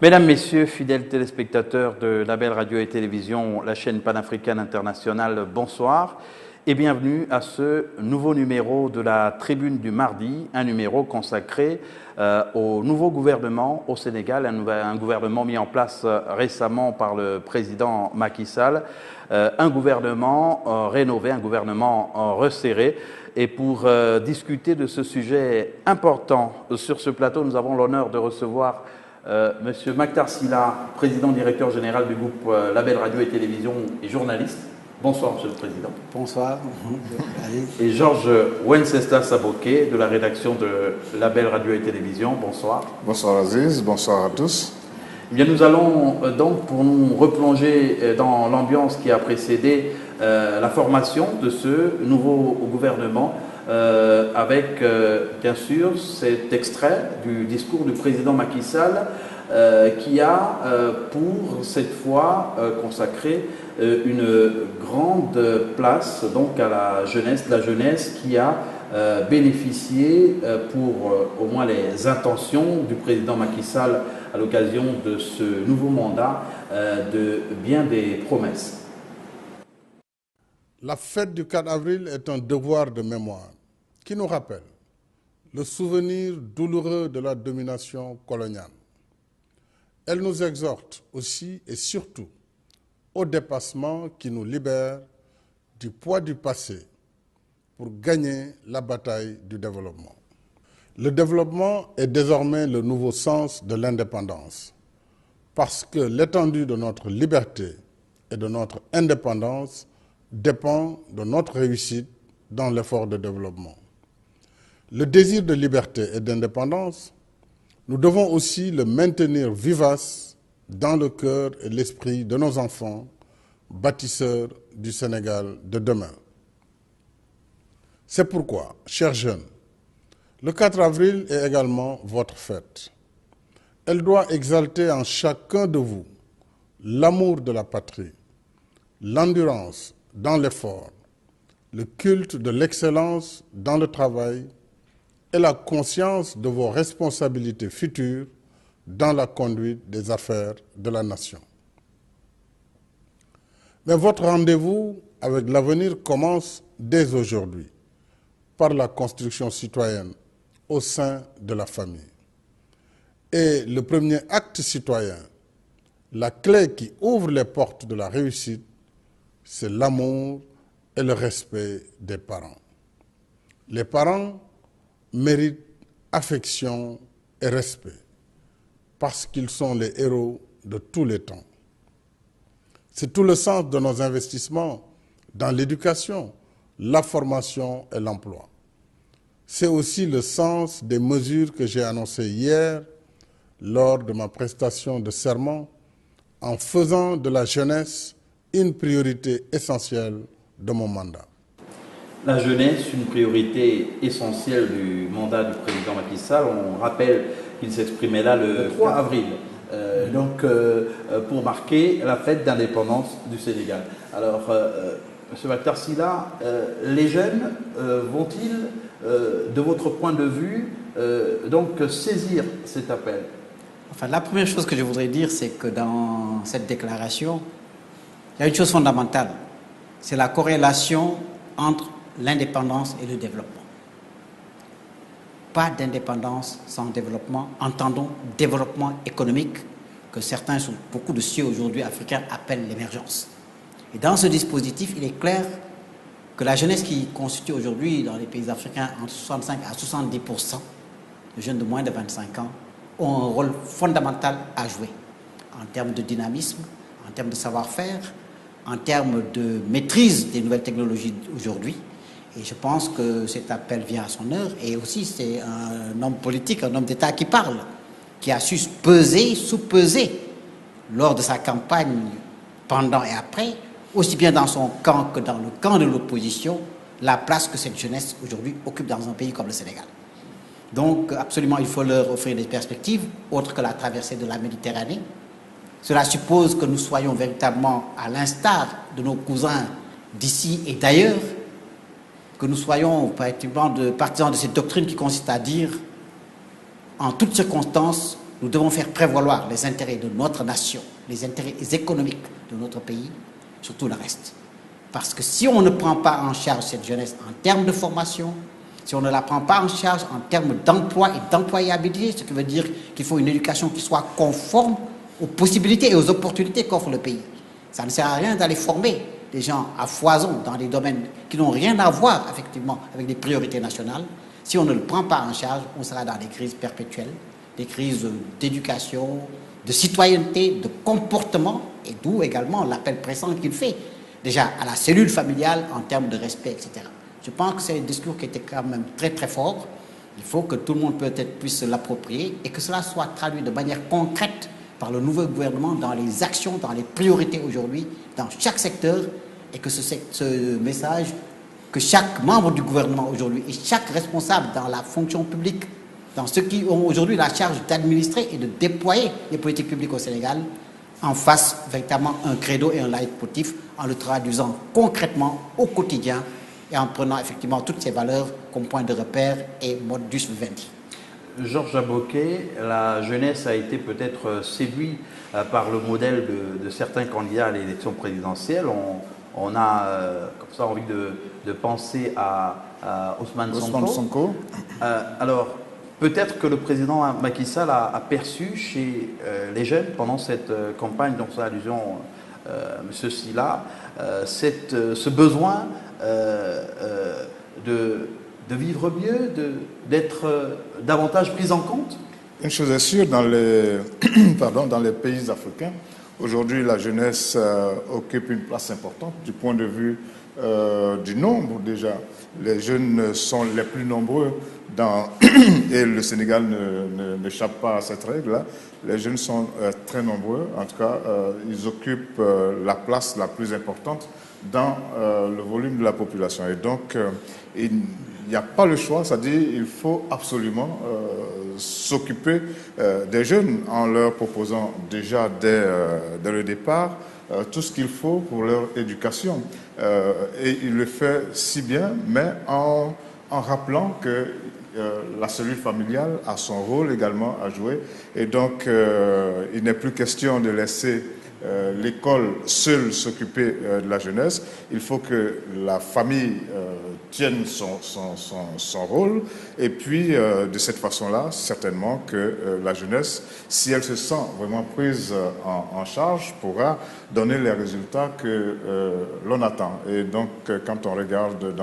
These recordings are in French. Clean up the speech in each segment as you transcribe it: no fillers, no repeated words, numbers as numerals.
Mesdames, Messieurs, fidèles téléspectateurs de la belle radio et télévision, la chaîne panafricaine internationale, bonsoir et bienvenue à ce nouveau numéro de la Tribune du Mardi, un numéro consacré au nouveau gouvernement au Sénégal, un gouvernement mis en place récemment par le président Macky Sall, un gouvernement rénové, un gouvernement resserré. Et pour discuter de ce sujet important sur ce plateau, nous avons l'honneur de recevoir Monsieur Mactar Sylla, président directeur général du groupe Label Radio et Télévision et journaliste. Bonsoir, Monsieur le Président. Bonsoir. Et Georges Wenceslas Saboké, de la rédaction de Label Radio et Télévision. Bonsoir. Bonsoir Aziz, bonsoir à tous. Eh bien, nous allons donc, pour nous replonger dans l'ambiance qui a précédé la formation de ce nouveau gouvernement, avec bien sûr cet extrait du discours du président Macky Sall qui a pour cette fois consacré une grande place donc à la jeunesse qui a bénéficié pour au moins les intentions du président Macky Sall à l'occasion de ce nouveau mandat de bien des promesses. La fête du 4 avril est un devoir de mémoire qui nous rappelle le souvenir douloureux de la domination coloniale. Elle nous exhorte aussi et surtout au dépassement qui nous libère du poids du passé pour gagner la bataille du développement. Le développement est désormais le nouveau sens de l'indépendance parce que l'étendue de notre liberté et de notre indépendance dépend de notre réussite dans l'effort de développement. Le désir de liberté et d'indépendance, nous devons aussi le maintenir vivace dans le cœur et l'esprit de nos enfants, bâtisseurs du Sénégal de demain. C'est pourquoi, chers jeunes, le 4 avril est également votre fête. Elle doit exalter en chacun de vous l'amour de la patrie, l'endurance dans l'effort, le culte de l'excellence dans le travail et la conscience de vos responsabilités futures dans la conduite des affaires de la nation. Mais votre rendez-vous avec l'avenir commence dès aujourd'hui par la construction citoyenne au sein de la famille. Et le premier acte citoyen, la clé qui ouvre les portes de la réussite, c'est l'amour et le respect des parents. Les parents méritent affection et respect parce qu'ils sont les héros de tous les temps. C'est tout le sens de nos investissements dans l'éducation, la formation et l'emploi. C'est aussi le sens des mesures que j'ai annoncées hier lors de ma prestation de serment en faisant de la jeunesse une priorité essentielle de mon mandat. La jeunesse, une priorité essentielle du mandat du président Macky Sall. On rappelle qu'il s'exprimait là le 3 avril, pour marquer la fête d'indépendance du Sénégal. Alors, M. Mactar Sylla, les jeunes vont-ils, de votre point de vue, donc saisir cet appel? Enfin, la première chose que je voudrais dire, c'est que dans cette déclaration, il y a une chose fondamentale, c'est la corrélation entre l'indépendance et le développement. Pas d'indépendance sans développement. Entendons développement économique, que certains, sur beaucoup de cieux aujourd'hui africains, appellent l'émergence. Et dans ce dispositif, il est clair que la jeunesse qui constitue aujourd'hui dans les pays africains entre 65 à 70% de jeunes de moins de 25 ans ont un rôle fondamental à jouer en termes de dynamisme, en termes de savoir-faire, en termes de maîtrise des nouvelles technologies aujourd'hui. Et je pense que cet appel vient à son heure. Et aussi, c'est un homme politique, un homme d'État qui parle, qui a su peser, sous-peser lors de sa campagne, pendant et après, aussi bien dans son camp que dans le camp de l'opposition, la place que cette jeunesse aujourd'hui occupe dans un pays comme le Sénégal. Donc, absolument, il faut leur offrir des perspectives autres que la traversée de la Méditerranée. Cela suppose que nous soyons véritablement à l'instar de nos cousins d'ici et d'ailleurs, que nous soyons partisans de cette doctrine qui consiste à dire, en toutes circonstances, Nous devons faire prévaloir les intérêts de notre nation, les intérêts économiques de notre pays, sur tout le reste. Parce que si on ne prend pas en charge cette jeunesse en termes de formation, si on ne la prend pas en charge en termes d'emploi et d'employabilité, ce qui veut dire qu'il faut une éducation qui soit conforme aux possibilités et aux opportunités qu'offre le pays. Ça ne sert à rien d'aller former des gens à foison dans des domaines qui n'ont rien à voir effectivement avec des priorités nationales. Si on ne le prend pas en charge, on sera dans des crises perpétuelles, des crises d'éducation, de citoyenneté, de comportement, et d'où également l'appel pressant qu'il fait déjà à la cellule familiale en termes de respect, etc. Je pense que c'est un discours qui était quand même très très fort. Il faut que tout le monde peut-être puisse l'approprier et que cela soit traduit de manière concrète par le nouveau gouvernement dans les actions, dans les priorités aujourd'hui, dans chaque secteur, et que ce message, que chaque membre du gouvernement aujourd'hui et chaque responsable dans la fonction publique, dans ceux qui ont aujourd'hui la charge d'administrer et de déployer les politiques publiques au Sénégal, en fassent véritablement un credo et un leitmotiv en le traduisant concrètement au quotidien et en prenant effectivement toutes ces valeurs comme point de repère et modus vivendi. Georges Aboké, la jeunesse a été peut-être séduite par le modèle de certains candidats à l'élection présidentielle. On a comme ça envie de penser à Ousmane Sonko. Alors, peut-être que le président Macky Sall a perçu chez les jeunes pendant cette campagne, dont c'est allusion M. Sylla, ce besoin de vivre mieux, d'être davantage pris en compte. Une chose est sûre, dans les pays africains, aujourd'hui la jeunesse occupe une place importante du point de vue du nombre déjà. Les jeunes sont les plus nombreux et le Sénégal n'échappe pas à cette règle-là. Les jeunes sont très nombreux, en tout cas ils occupent la place la plus importante dans le volume de la population. Et donc il n'y a pas le choix, c'est-à-dire il faut absolument s'occuper des jeunes en leur proposant déjà dès le départ tout ce qu'il faut pour leur éducation. Et il le fait si bien, mais en rappelant que la cellule familiale a son rôle également à jouer. Et donc, il n'est plus question de laisser l'école seule s'occuper de la jeunesse. Il faut que la famille tienne son rôle. Et puis, de cette façon-là, certainement que la jeunesse, si elle se sent vraiment prise en charge, pourra donner les résultats que l'on attend. Et donc, quand on regarde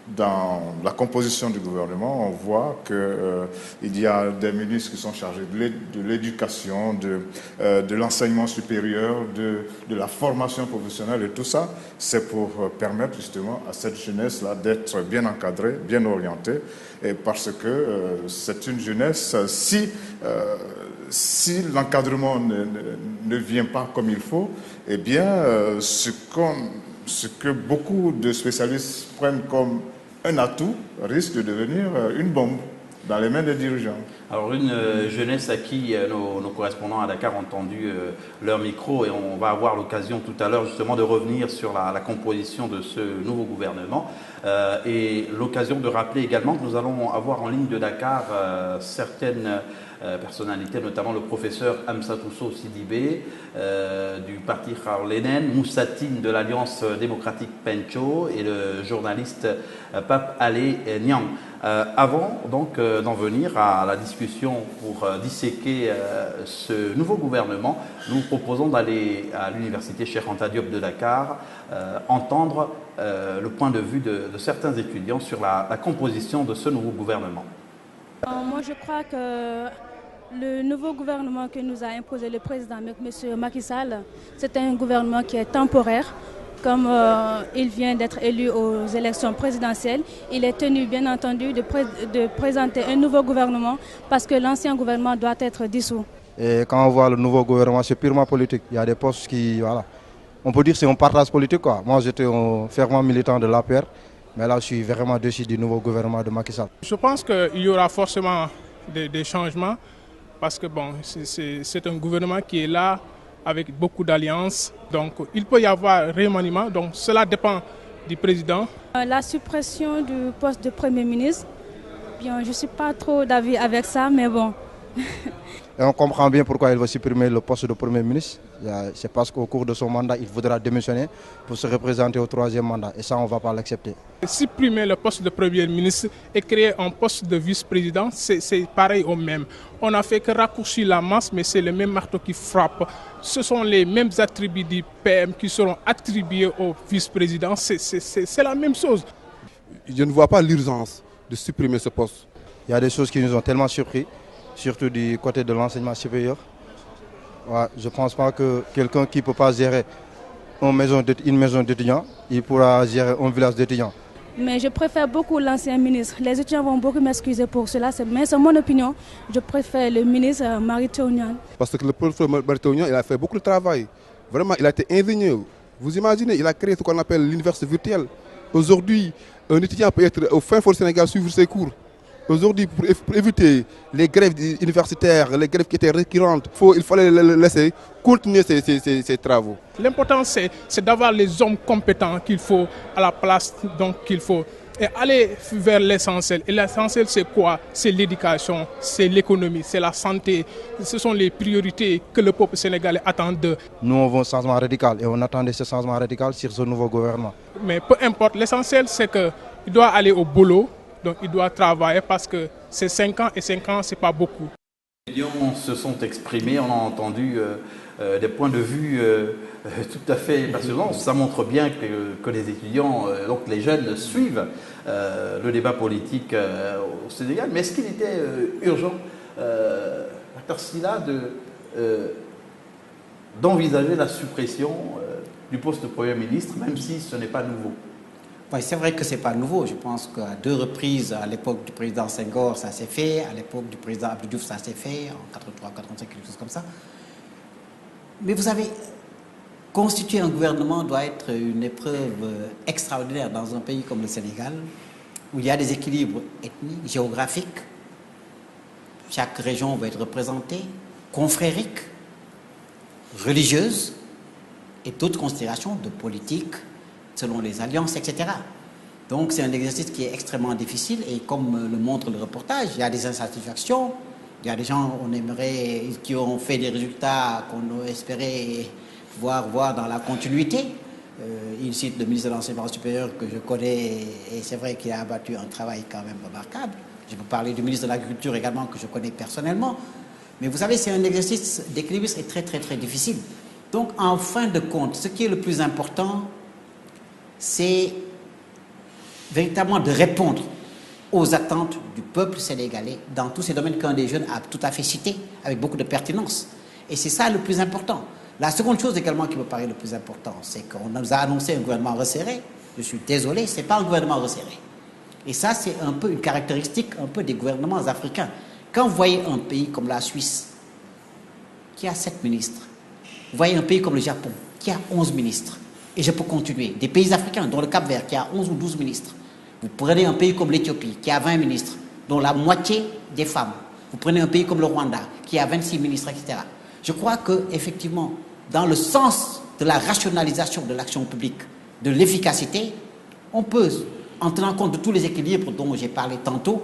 dans la composition du gouvernement, on voit qu'il y a des ministres qui sont chargés de l'éducation, de l'enseignement supérieur, de la formation professionnelle, et tout ça, c'est pour permettre justement à cette jeunesse-là d'être bien encadrée, bien orientée, et parce que c'est une jeunesse, si l'encadrement ne vient pas comme il faut, eh bien, ce que beaucoup de spécialistes prennent comme un atout risque de devenir une bombe dans les mains des dirigeants. Alors une jeunesse à qui nos correspondants à Dakar ont tendu leur micro, et on va avoir l'occasion tout à l'heure justement de revenir sur la composition de ce nouveau gouvernement et l'occasion de rappeler également que nous allons avoir en ligne de Dakar certaines personnalités, notamment le professeur Amsatousso Sidibé du parti Kharlenen, Moussatine de l'Alliance démocratique Pencho et le journaliste Pape Alé Niang. Avant donc d'en venir à la discussion pour disséquer ce nouveau gouvernement, nous proposons d'aller à l'université Cheikh Anta Diop de Dakar entendre le point de vue de certains étudiants sur la composition de ce nouveau gouvernement. Moi je crois que le nouveau gouvernement que nous a imposé le président M. Macky Sall, c'est un gouvernement qui est temporaire. Comme il vient d'être élu aux élections présidentielles, il est tenu bien entendu de présenter un nouveau gouvernement parce que l'ancien gouvernement doit être dissous. Et quand on voit le nouveau gouvernement, c'est purement politique. Il y a des postes qui, voilà, on peut dire que c'est un partage politique, quoi. Moi j'étais un fervent militant de l'APR, mais là je suis vraiment déçu du nouveau gouvernement de Macky Sall. Je pense qu'il y aura forcément des changements parce que bon, c'est un gouvernement qui est là avec beaucoup d'alliances. Donc il peut y avoir remaniement, donc cela dépend du président. La suppression du poste de Premier ministre, bien, je ne suis pas trop d'avis avec ça, mais bon, Et on comprend bien pourquoi il veut supprimer le poste de Premier ministre. C'est parce qu'au cours de son mandat, il voudra démissionner pour se représenter au 3e mandat. Et ça, on ne va pas l'accepter. Supprimer le poste de Premier ministre et créer un poste de vice-président, c'est pareil au même. On n'a fait que raccourcir la masse, mais c'est le même marteau qui frappe. Ce sont les mêmes attributs du PM qui seront attribués au vice-président. C'est la même chose. Je ne vois pas l'urgence de supprimer ce poste. Il y a des choses qui nous ont tellement surpris, surtout du côté de l'enseignement supérieur. Ouais, je ne pense pas que quelqu'un qui ne peut pas gérer une maison d'étudiants, il pourra gérer un village d'étudiants. Mais je préfère beaucoup l'ancien ministre. Les étudiants vont beaucoup m'excuser pour cela, mais c'est mon opinion. Je préfère le ministre Mary Teuw Niane. Parce que le professeur Mary Teuw Niane, il a fait beaucoup de travail. Vraiment, il a été ingénieux. Vous imaginez, il a créé ce qu'on appelle l'université virtuelle. Aujourd'hui, un étudiant peut être au fin fond du Sénégal suivre ses cours. Aujourd'hui, pour éviter les grèves universitaires, les grèves qui étaient récurrentes, il fallait laisser continuer ces travaux. L'important, c'est d'avoir les hommes compétents qu'il faut à la place qu'il faut. Et aller vers l'essentiel. Et l'essentiel, c'est quoi? C'est l'éducation, c'est l'économie, c'est la santé. Ce sont les priorités que le peuple sénégalais attend d'eux. Nous, on veut un changement radical et on attendait ce changement radical sur ce nouveau gouvernement. Mais peu importe, l'essentiel, c'est qu'il doit aller au boulot. Donc il doit travailler parce que c'est 5 ans et 5 ans, ce n'est pas beaucoup. Les étudiants se sont exprimés, on a entendu des points de vue tout à fait passionnants. Ça montre bien que les étudiants, donc les jeunes, suivent le débat politique au Sénégal. Mais est-ce qu'il était urgent, Dr Sylla, d'envisager la suppression du poste de Premier ministre, même si ce n'est pas nouveau? Oui, c'est vrai que ce n'est pas nouveau. Je pense qu'à 2 reprises, à l'époque du président Senghor, ça s'est fait. À l'époque du président Abdou Diouf, ça s'est fait. En 83, 85, quelque chose comme ça. Mais vous savez, constituer un gouvernement doit être une épreuve extraordinaire dans un pays comme le Sénégal, où il y a des équilibres ethniques, géographiques. Chaque région va être représentée, confrérique, religieuse, et d'autres considérations de politique, selon les alliances, etc. Donc c'est un exercice qui est extrêmement difficile et comme le montre le reportage, il y a des insatisfactions, il y a des gens qui ont fait des résultats qu'on espérait pouvoir voir dans la continuité. Il cite le ministre de l'Enseignement supérieur que je connais et c'est vrai qu'il a abattu un travail quand même remarquable. Je peux parler du ministre de l'Agriculture également que je connais personnellement. Mais vous savez, c'est un exercice d'équilibre et très très très difficile. Donc en fin de compte, ce qui est le plus important, c'est véritablement de répondre aux attentes du peuple sénégalais dans tous ces domaines qu'un des jeunes a tout à fait cités avec beaucoup de pertinence. Et c'est ça le plus important. La seconde chose également qui me paraît le plus important, c'est qu'on nous a annoncé un gouvernement resserré. Je suis désolé, ce n'est pas un gouvernement resserré. Et ça, c'est un peu une caractéristique un peu des gouvernements africains. Quand vous voyez un pays comme la Suisse, qui a 7 ministres, vous voyez un pays comme le Japon, qui a 11 ministres, et je peux continuer. Des pays africains, dont le Cap-Vert, qui a 11 ou 12 ministres. Vous prenez un pays comme l'Éthiopie, qui a 20 ministres, dont la moitié des femmes. Vous prenez un pays comme le Rwanda, qui a 26 ministres, etc. Je crois qu'effectivement, dans le sens de la rationalisation de l'action publique, de l'efficacité, on peut, en tenant compte de tous les équilibres dont j'ai parlé tantôt,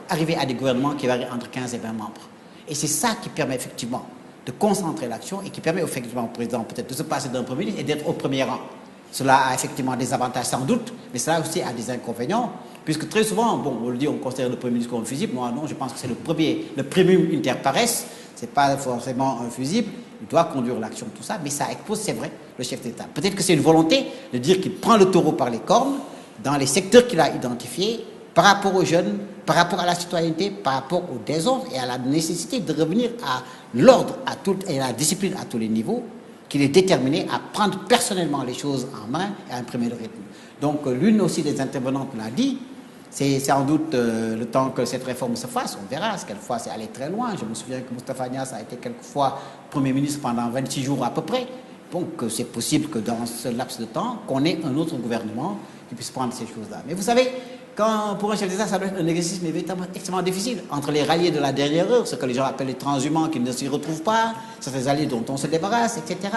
arriver à des gouvernements qui varient entre 15 et 20 membres. Et c'est ça qui permet effectivement de concentrer l'action et qui permet effectivement au président peut-être de se passer d'un premier ministre et d'être au premier rang. Cela a effectivement des avantages sans doute, mais cela aussi a des inconvénients, puisque très souvent, bon, on le dit, on considère le premier ministre comme un fusible. Moi, non, je pense que c'est le primum inter pares, ce n'est pas forcément un fusible, il doit conduire l'action, tout ça, mais ça expose, c'est vrai, le chef d'État. Peut-être que c'est une volonté de dire qu'il prend le taureau par les cornes dans les secteurs qu'il a identifiés, par rapport aux jeunes, par rapport à la citoyenneté, par rapport au désordre et à la nécessité de revenir à l'ordre et à la discipline à tous les niveaux, qu'il est déterminé à prendre personnellement les choses en main et à imprimer le rythme. Donc l'une aussi des intervenantes l'a dit, c'est sans doute le temps que cette réforme se fasse, on verra, parce quelquefois c'est allé très loin. Je me souviens que Moustapha Niasse a été quelquefois Premier ministre pendant 26 jours à peu près. Donc c'est possible que dans ce laps de temps, qu'on ait un autre gouvernement qui puisse prendre ces choses-là. Mais vous savez, pour un chef d'État, ça doit être un exercice mais véritablement extrêmement difficile. Entre les ralliés de la dernière heure, ce que les gens appellent les transhumants qui ne s'y retrouvent pas, certains alliés dont on se débarrasse, etc.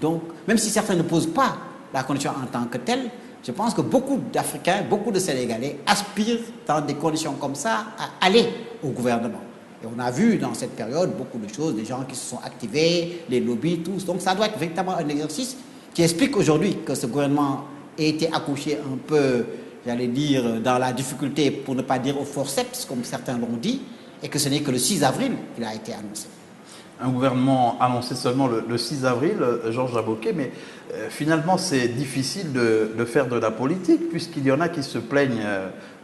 Donc, même si certains ne posent pas la condition en tant que telle, je pense que beaucoup d'Africains, beaucoup de Sénégalais aspirent dans des conditions comme ça à aller au gouvernement. Et on a vu dans cette période beaucoup de choses, des gens qui se sont activés, les lobbies, tous. Donc ça doit être véritablement un exercice qui explique aujourd'hui que ce gouvernement a été accouché un peu, j'allais dire, dans la difficulté, pour ne pas dire au forceps, comme certains l'ont dit, et que ce n'est que le 6 avril qu'il a été annoncé. Un gouvernement annoncé seulement le 6 avril, Georges Aboké, mais finalement c'est difficile de faire de la politique, puisqu'il y en a qui se plaignent,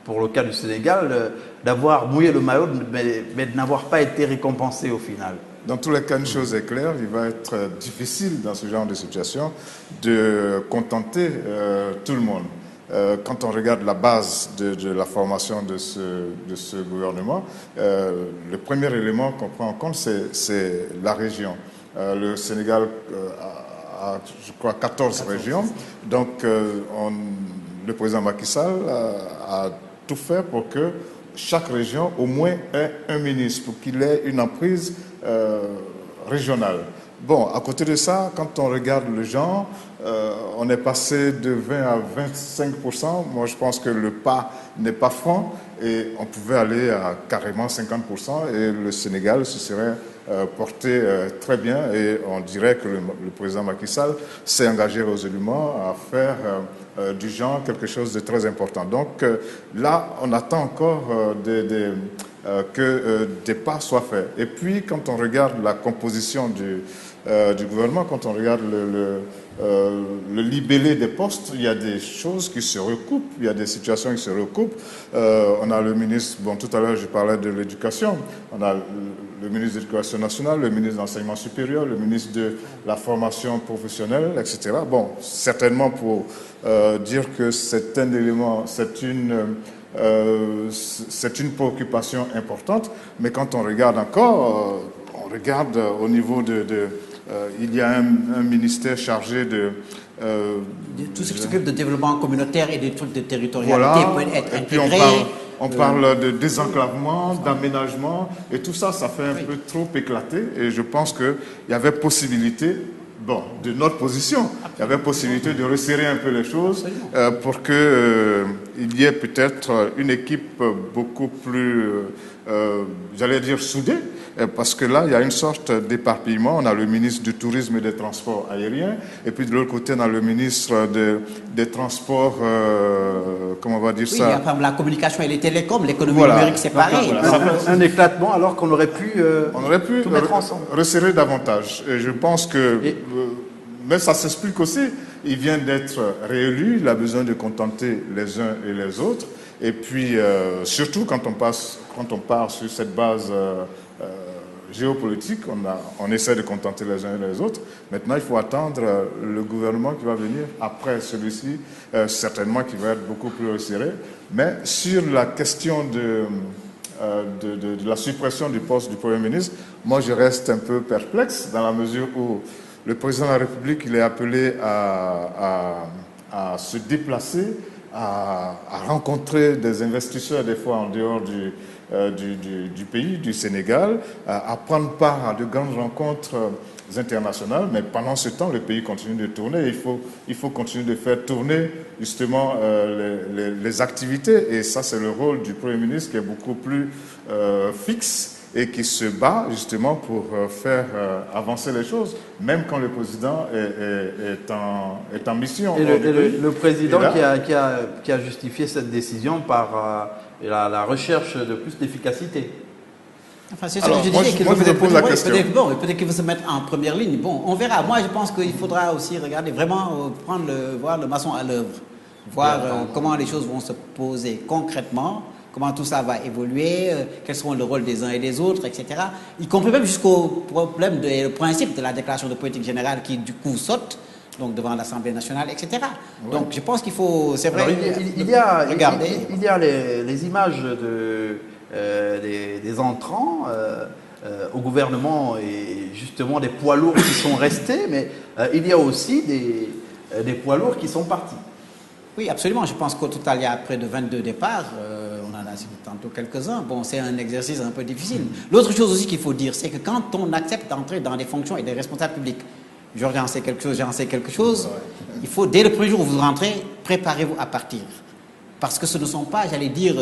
pour le cas du Sénégal, d'avoir mouillé le maillot, mais de n'avoir pas été récompensé au final. Dans tous les cas, une chose est claire, il va être difficile dans ce genre de situation de contenter tout le monde. Quand on regarde la base de la formation de ce gouvernement, le premier élément qu'on prend en compte, c'est la région. Le Sénégal a, je crois, 14 régions. Donc, le président Macky Sall a tout fait pour que chaque région, au moins, ait un ministre, pour qu'il ait une emprise régionale. Bon, à côté de ça, quand on regarde le genre, on est passé de 20 à 25%. Moi, je pense que le pas n'est pas franc et on pouvait aller à carrément 50% et le Sénégal se serait porté très bien et on dirait que le président Macky Sall s'est engagé résolument à faire du genre quelque chose de très important. Donc là, on attend encore que des pas soient faits. Et puis, quand on regarde la composition du gouvernement, quand on regarde le libellé des postes, il y a des choses qui se recoupent, il y a des situations qui se recoupent. On a le ministre, bon, tout à l'heure je parlais de l'éducation, on a le ministre de l'Éducation nationale, le ministre de l'Enseignement supérieur, le ministre de la formation professionnelle, etc. Bon, certainement pour dire que c'est un élément, c'est une préoccupation importante, mais quand on regarde encore, on regarde au niveau il y a un ministère chargé de tout ce qui s'occupe de développement communautaire et des trucs de territorialité voilà, peut être et puis intégré. on parle de désenclavement, d'aménagement, et tout ça, ça fait un peu trop éclater, et je pense qu'il y avait possibilité, bon, de notre position, il y avait possibilité de resserrer un peu les choses pour qu'il y ait peut-être une équipe beaucoup plus, j'allais dire, soudée, parce que là, il y a une sorte d'éparpillement. On a le ministre du Tourisme et des Transports aériens, et puis de l'autre côté, on a le ministre des Transports, comment on va dire ça? Il y a par exemple la communication et les télécoms, l'économie numérique séparée. Un éclatement alors qu'on aurait pu tout mettre ensemble. Resserrer davantage. Et je pense que, mais ça s'explique aussi, il vient d'être réélu, il a besoin de contenter les uns et les autres, et puis surtout quand on part sur cette base géopolitique, on essaie de contenter les uns et les autres. Maintenant, il faut attendre le gouvernement qui va venir après celui-ci, certainement qui va être beaucoup plus resserré. Mais sur la question de la suppression du poste du Premier ministre, moi je reste un peu perplexe dans la mesure où le président de la République, il est appelé à se déplacer, à rencontrer des investisseurs des fois en dehors du pays, du Sénégal, à prendre part à de grandes rencontres internationales, mais pendant ce temps, le pays continue de tourner. Il faut continuer de faire tourner justement les activités, et ça c'est le rôle du Premier ministre qui est beaucoup plus fixe et qui se bat justement pour faire avancer les choses, même quand le président est en mission. Et le président qui a justifié cette décision par la recherche de plus d'efficacité. Enfin, c'est ce que je disais, qu'il peut-être qu'il veut se mettre en première ligne. Bon, on verra. Moi, je pense qu'il faudra aussi regarder, vraiment voir le maçon à l'œuvre, voir comment les choses vont se poser concrètement, comment tout ça va évoluer, quels seront le rôle des uns et des autres, etc. Y compris même jusqu'au problème le principe de la déclaration de politique générale qui, du coup, saute, donc devant l'Assemblée nationale, etc. Ouais. Donc, je pense qu'il faut, c'est vrai, regarder. Il y a les images des entrants au gouvernement et justement des poids lourds qui sont restés, mais il y a aussi des poids lourds qui sont partis. Oui, absolument. Je pense qu'au total, il y a près de 22 départs. On en a cité tantôt quelques-uns. Bon, c'est un exercice un peu difficile. L'autre chose aussi qu'il faut dire, c'est que quand on accepte d'entrer dans des fonctions et des responsables publics, Georges en sait quelque chose, j'en sais quelque chose, il faut, dès le premier jour où vous rentrez, préparez-vous à partir. Parce que ce ne sont pas, j'allais dire,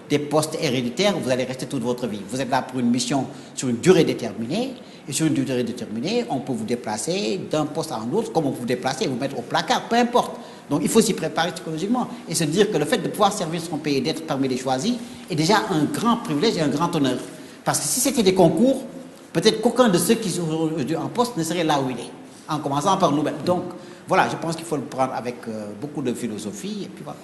des postes héréditaires où vous allez rester toute votre vie. Vous êtes là pour une mission sur une durée déterminée. Et sur une durée déterminée, on peut vous déplacer d'un poste à un autre, comme on peut vous déplacer et vous mettre au placard, peu importe. Donc il faut s'y préparer psychologiquement et se dire que le fait de pouvoir servir son pays et d'être parmi les choisis est déjà un grand privilège et un grand honneur. Parce que si c'était des concours, peut-être qu'aucun de ceux qui sont aujourd'hui en poste ne serait là où il est, en commençant par nous-mêmes. Donc voilà, je pense qu'il faut le prendre avec beaucoup de philosophie et puis voilà.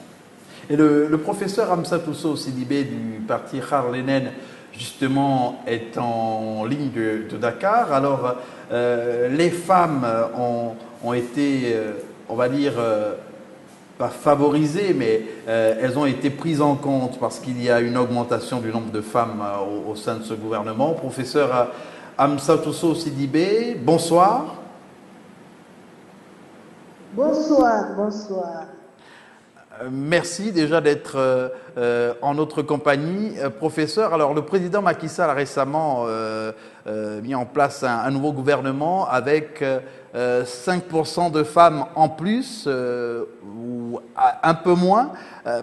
Et le professeur Amsatou Sidibé du parti Kharlenen, justement, est en ligne de Dakar. Alors, les femmes ont été, on va dire, pas favorisées, mais elles ont été prises en compte parce qu'il y a une augmentation du nombre de femmes au sein de ce gouvernement. Professeur Amsatou Sidibé, bonsoir. Bonsoir, bonsoir. Merci déjà d'être en notre compagnie. Professeur, alors le président Macky Sall a récemment mis en place un nouveau gouvernement avec 5% de femmes en plus ou un peu moins.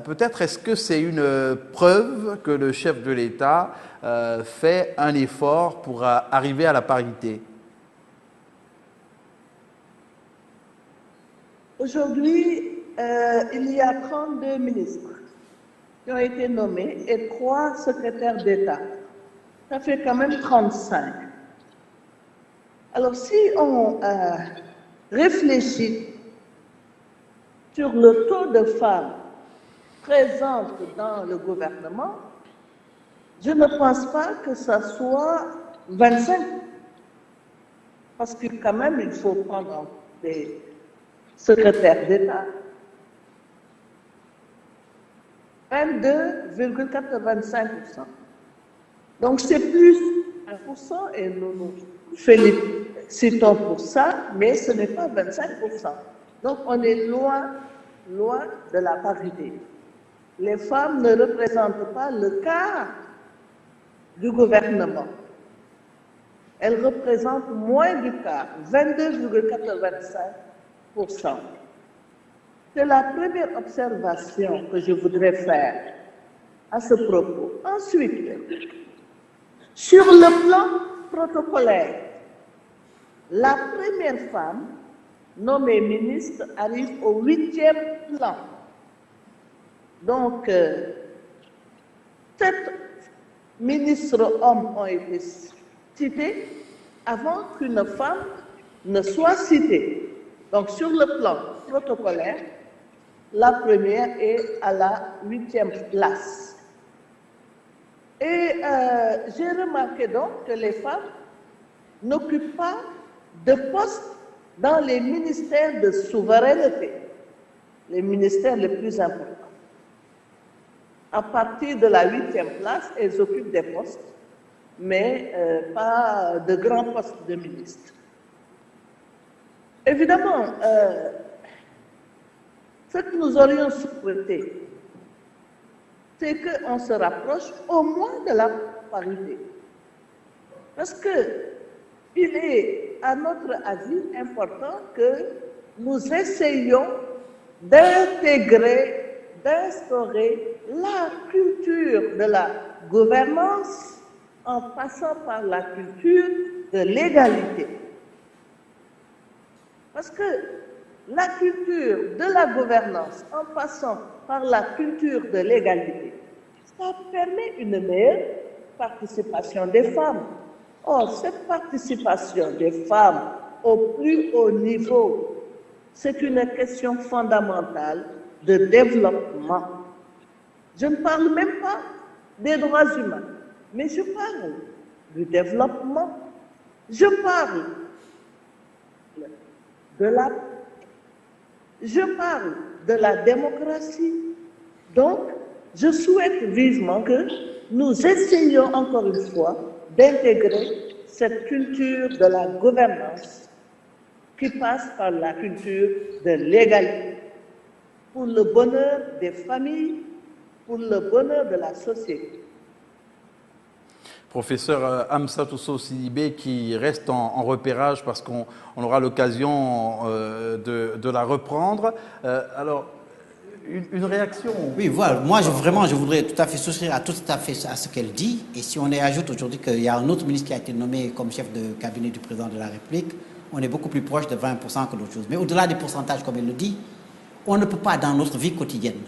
Peut-être est-ce que c'est une preuve que le chef de l'État fait un effort pour arriver à la parité? Aujourd'hui, il y a 32 ministres qui ont été nommés et 3 secrétaires d'État. Ça fait quand même 35. Alors, si on réfléchit sur le taux de femmes présentes dans le gouvernement, je ne pense pas que ça soit 25. Parce que quand même, il faut prendre des secrétaires d'État. 22,85%. Donc c'est plus 1% et nous nous félicitons pour ça, mais ce n'est pas 25%. Donc on est loin de la parité. Les femmes ne représentent pas le quart du gouvernement. Elles représentent moins du quart, 22,85%. C'est la première observation que je voudrais faire à ce propos. Ensuite, sur le plan protocolaire, la première femme nommée ministre arrive au 8e plan. Donc, 7 ministres hommes ont été cités avant qu'une femme ne soit citée. Donc, sur le plan protocolaire, la première est à la 8e place. Et j'ai remarqué donc que les femmes n'occupent pas de postes dans les ministères de souveraineté, les ministères les plus importants. À partir de la 8e place, elles occupent des postes, mais pas de grands postes de ministres. Évidemment, ce que nous aurions souhaité, c'est qu'on se rapproche au moins de la parité. Parce qu'il est, à notre avis, important que nous essayions d'intégrer, d'instaurer la culture de la gouvernance en passant par la culture de l'égalité. Parce que la culture de la gouvernance, en passant par la culture de l'égalité, ça permet une meilleure participation des femmes. Or, cette participation des femmes au plus haut niveau, c'est une question fondamentale de développement. Je ne parle même pas des droits humains, mais je parle du développement. Je parle de la paix. Je parle de la démocratie. Donc, je souhaite vivement que nous essayions encore une fois d'intégrer cette culture de la gouvernance qui passe par la culture de l'égalité pour le bonheur des familles, pour le bonheur de la société. Professeur Amsatou Sidibé qui reste en repérage parce qu'on aura l'occasion de la reprendre. Alors, une réaction. Oui, voilà. Moi, je voudrais tout à fait souscrire à ce qu'elle dit. Et si on y ajoute aujourd'hui qu'il y a un autre ministre qui a été nommé comme chef de cabinet du président de la République, on est beaucoup plus proche de 20% que d'autres choses. Mais au-delà des pourcentages, comme elle le dit, on ne peut pas, dans notre vie quotidienne,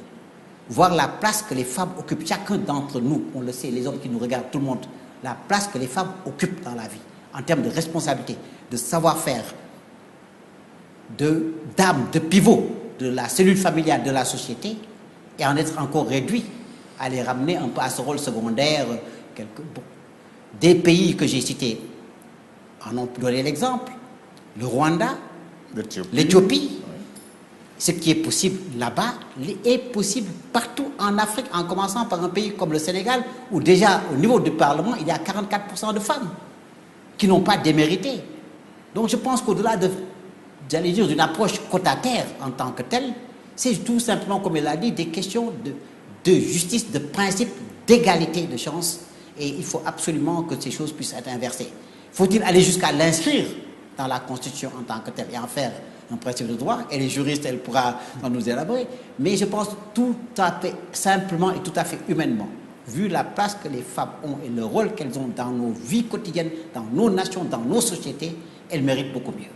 voir la place que les femmes occupent. Chacun d'entre nous, on le sait, les hommes qui nous regardent, tout le monde, la place que les femmes occupent dans la vie, en termes de responsabilité, de savoir-faire, d'âme, de pivot de la cellule familiale de la société, et en être encore réduit à les ramener un peu à ce rôle secondaire. Des pays que j'ai cités en ont donné l'exemple, le Rwanda, l'Éthiopie. Ce qui est possible là-bas est possible partout en Afrique, en commençant par un pays comme le Sénégal, où déjà au niveau du Parlement, il y a 44% de femmes qui n'ont pas démérité. Donc je pense qu'au-delà j'allais dire, d'une approche quotataire en tant que telle, c'est tout simplement, comme elle a dit, des questions de justice, de principe, d'égalité de chance. Et il faut absolument que ces choses puissent être inversées. Faut-il aller jusqu'à l'inscrire dans la Constitution en tant que telle et en faire un principe de droit? Et les juristes, elle pourra nous élaborer. Mais je pense tout à fait simplement et tout à fait humainement, vu la place que les femmes ont et le rôle qu'elles ont dans nos vies quotidiennes, dans nos nations, dans nos sociétés, elles méritent beaucoup mieux.